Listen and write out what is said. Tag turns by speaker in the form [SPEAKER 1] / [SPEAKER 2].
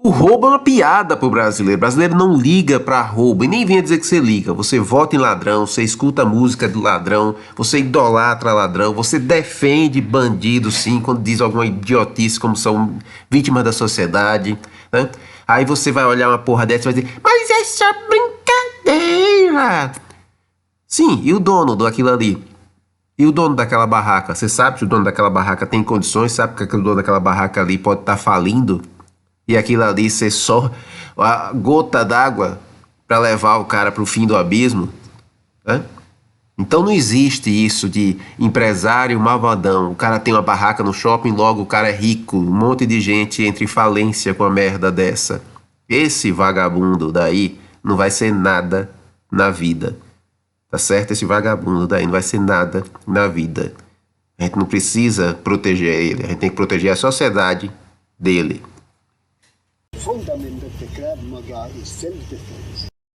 [SPEAKER 1] O roubo é uma piada pro brasileiro. O brasileiro não liga pra roubo e nem venha dizer que você liga. Você vota em ladrão, você escuta a música do ladrão, você idolatra ladrão, você defende bandido sim quando diz alguma idiotice como são vítimas da sociedade, né? Aí você vai olhar uma porra dessa e vai dizer, mas é só brincadeira. Sim, e o dono daquilo ali? E o dono daquela barraca? Você sabe se o dono daquela barraca tem condições? Sabe que o dono daquela barraca ali pode estar falindo? E aquilo ali ser só a gota d'água para levar o cara para o fim do abismo, né? Então não existe isso de empresário malvadão. O cara tem uma barraca no shopping, logo o cara é rico. Um monte de gente entra em falência com a merda dessa. Esse vagabundo daí não vai ser nada na vida. Tá certo? Esse vagabundo daí não vai ser nada na vida. A gente não precisa proteger ele. A gente tem que proteger a sociedade dele.
[SPEAKER 2] Fundament of the Krav Maga is self-defense.